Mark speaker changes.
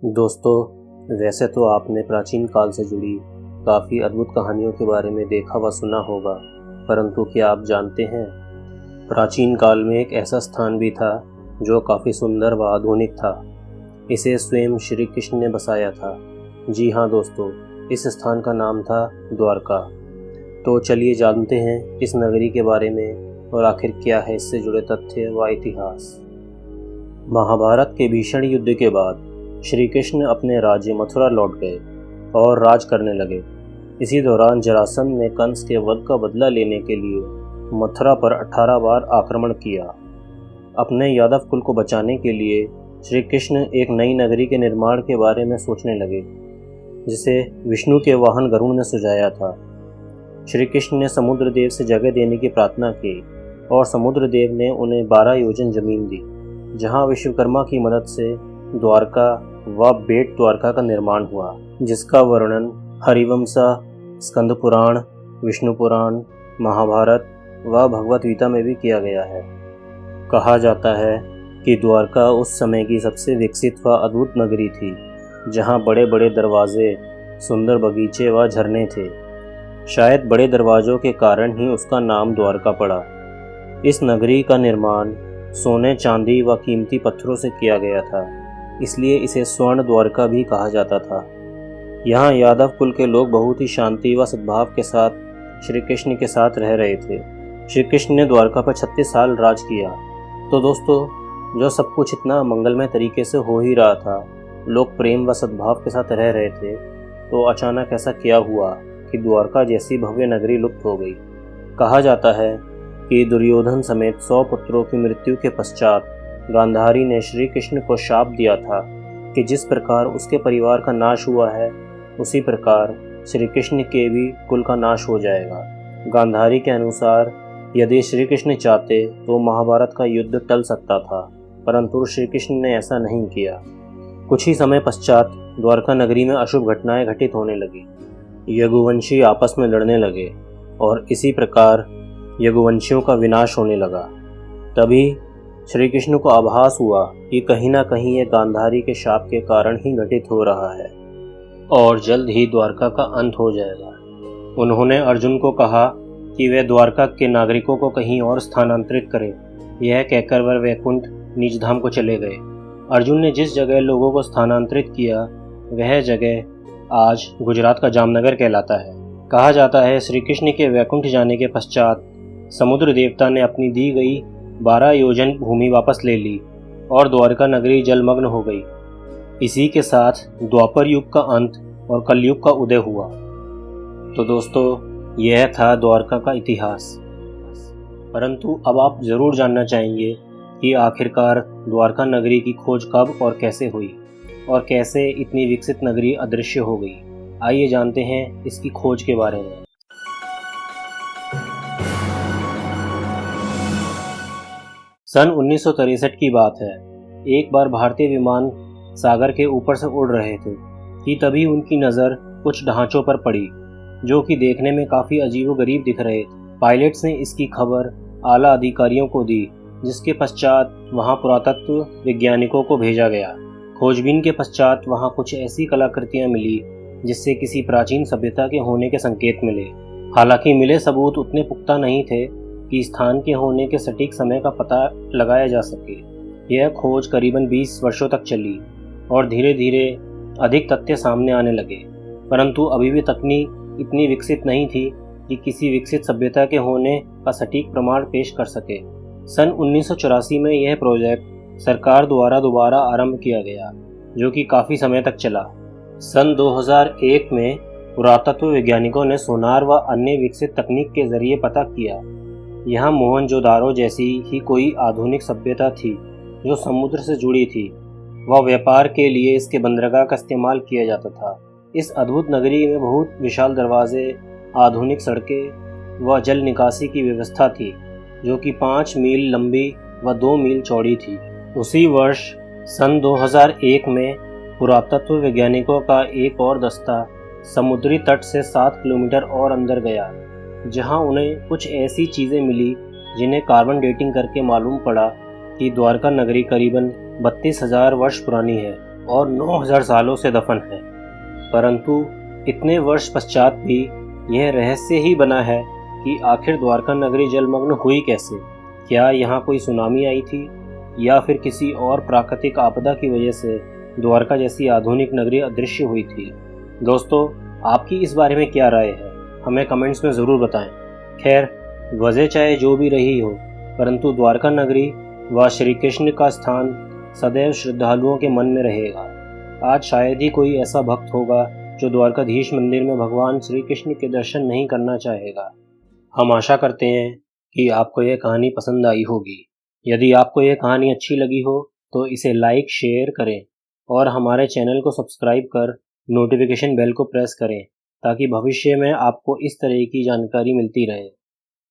Speaker 1: दोस्तों, वैसे तो आपने प्राचीन काल से जुड़ी काफ़ी अद्भुत कहानियों के बारे में देखा व सुना होगा, परंतु क्या आप जानते हैं, प्राचीन काल में एक ऐसा स्थान भी था जो काफ़ी सुंदर व आधुनिक था। इसे स्वयं श्री कृष्ण ने बसाया था। जी हाँ दोस्तों, इस स्थान का नाम था द्वारका। तो चलिए जानते हैं इस नगरी के बारे में और आखिर क्या है इससे जुड़े तथ्य व इतिहास। महाभारत के भीषण युद्ध के बाद श्री कृष्ण अपने राज्य मथुरा लौट गए और राज करने लगे। इसी दौरान जरासंध ने कंस के वध का बदला लेने के लिए मथुरा पर 18 बार आक्रमण किया। अपने यादव कुल को बचाने के लिए श्री कृष्ण एक नई नगरी के निर्माण के बारे में सोचने लगे, जिसे विष्णु के वाहन गरुड़ ने सुझाया था। श्री कृष्ण ने समुद्र देव से जगह देने की प्रार्थना की और समुद्र देव ने उन्हें 12 योजन जमीन दी, जहां विश्वकर्मा की मदद से द्वारका व बेट द्वारका का निर्माण हुआ, जिसका वर्णन हरिवंशा, स्कंद पुराण, विष्णु पुराण, महाभारत व भगवत गीता में भी किया गया है। कहा जाता है कि द्वारका उस समय की सबसे विकसित व अद्भुत नगरी थी, जहां बड़े बड़े दरवाजे, सुंदर बगीचे व झरने थे। शायद बड़े दरवाजों के कारण ही उसका नाम द्वारका पड़ा। इस नगरी का निर्माण सोने, चांदी व कीमती पत्थरों से किया गया था, इसलिए इसे स्वर्ण द्वारका भी कहा जाता था। यहाँ यादव कुल के लोग बहुत ही शांति व सद्भाव के साथ श्री कृष्ण के साथ रह रहे थे। श्री कृष्ण ने द्वारका पर 36 साल राज किया। तो दोस्तों, जो सब कुछ इतना मंगलमय तरीके से हो ही रहा था, लोग प्रेम व सद्भाव के साथ रह रहे थे, तो अचानक ऐसा क्या हुआ कि द्वारका जैसी भव्य नगरी लुप्त हो गई। कहा जाता है कि दुर्योधन समेत 100 पुत्रों की मृत्यु के पश्चात गांधारी ने श्री कृष्ण को शाप दिया था कि जिस प्रकार उसके परिवार का नाश हुआ है, उसी प्रकार श्री कृष्ण के भी कुल का नाश हो जाएगा। गांधारी के अनुसार यदि श्री कृष्ण चाहते तो महाभारत का युद्ध टल सकता था, परंतु श्री कृष्ण ने ऐसा नहीं किया। कुछ ही समय पश्चात द्वारका नगरी में अशुभ घटनाएं घटित होने लगी। यदुवंशी आपस में लड़ने लगे और इसी प्रकार यदुवंशियों का विनाश होने लगा। तभी श्री कृष्ण को आभास हुआ कि कहीं ना कहीं ये गांधारी के शाप के कारण ही घटित हो रहा है और जल्द ही द्वारका का अंत हो जाएगा। उन्होंने अर्जुन को कहा कि वे द्वारका के नागरिकों को कहीं और स्थानांतरित करें। यह कहकर वह वैकुंठ निजधाम को चले गए। अर्जुन ने जिस जगह लोगों को स्थानांतरित किया, वह जगह आज गुजरात का जामनगर कहलाता है। कहा जाता है श्री कृष्ण के वैकुंठ जाने के पश्चात समुद्र देवता ने अपनी दी गई 12 योजन भूमि वापस ले ली और द्वारका नगरी जलमग्न हो गई। इसी के साथ द्वापर युग का अंत और कलयुग का उदय हुआ। तो दोस्तों, यह था द्वारका का इतिहास। परंतु अब आप जरूर जानना चाहेंगे कि आखिरकार द्वारका नगरी की खोज कब और कैसे हुई और कैसे इतनी विकसित नगरी अदृश्य हो गई। आइए जानते हैं इसकी खोज के बारे में। सन 1963 की बात है। एक बार भारतीय विमान सागर के ऊपर से उड़ रहे थे कि तभी उनकी नज़र कुछ ढांचों पर पड़ी, जो कि देखने में काफ़ी अजीबोगरीब दिख रहे थे। पायलट्स ने इसकी खबर आला अधिकारियों को दी, जिसके पश्चात वहां पुरातत्व वैज्ञानिकों को भेजा गया। खोजबीन के पश्चात वहां कुछ ऐसी कलाकृतियां मिली जिससे किसी प्राचीन सभ्यता के होने के संकेत मिले। हालांकि मिले सबूत उतने पुख्ता नहीं थे कि स्थान के होने के सटीक समय का पता लगाया जा सके। यह खोज करीबन 20 वर्षों तक चली और धीरे धीरे अधिक तथ्य सामने आने लगे, परंतु अभी भी तकनीक इतनी विकसित नहीं थी कि किसी विकसित सभ्यता के होने का सटीक प्रमाण पेश कर सके। सन 1984 में यह प्रोजेक्ट सरकार द्वारा दोबारा आरंभ किया गया, जो कि काफ़ी समय तक चला। सन 2001 में पुरातत्व वैज्ञानिकों ने सोनार व अन्य विकसित तकनीक के जरिए पता किया यहाँ मोहनजोदारो जैसी ही कोई आधुनिक सभ्यता थी जो समुद्र से जुड़ी थी व व्यापार के लिए इसके बंदरगाह का इस्तेमाल किया जाता था। इस अद्भुत नगरी में बहुत विशाल दरवाजे, आधुनिक सड़कें व जल निकासी की व्यवस्था थी, जो कि 5 मील लंबी व 2 मील चौड़ी थी। उसी वर्ष सन 2001 में पुरातत्व वैज्ञानिकों का एक और दस्ता समुद्री तट से 7 किलोमीटर और अंदर गया, जहां उन्हें कुछ ऐसी चीज़ें मिली जिन्हें कार्बन डेटिंग करके मालूम पड़ा कि द्वारका नगरी करीबन 32,000 वर्ष पुरानी है। और 9000 सालों से दफन है। परंतु इतने वर्ष पश्चात भी यह रहस्य ही बना है कि आखिर द्वारका नगरी जलमग्न हुई कैसे। क्या यहाँ कोई सुनामी आई थी या फिर किसी और प्राकृतिक आपदा की वजह से द्वारका जैसी आधुनिक नगरी अदृश्य हुई थी। दोस्तों, आपकी इस बारे में क्या राय है, हमें कमेंट्स में ज़रूर बताएं। खैर, वजह चाहे जो भी रही हो, परंतु द्वारका नगरी व श्री कृष्ण का स्थान सदैव श्रद्धालुओं के मन में रहेगा। आज शायद ही कोई ऐसा भक्त होगा जो द्वारकाधीश मंदिर में भगवान श्री कृष्ण के दर्शन नहीं करना चाहेगा। हम आशा करते हैं कि आपको यह कहानी पसंद आई होगी। यदि आपको यह कहानी अच्छी लगी हो तो इसे लाइक शेयर करें और हमारे चैनल को सब्सक्राइब कर नोटिफिकेशन बेल को प्रेस करें ताकि भविष्य में आपको इस तरह की जानकारी मिलती रहे।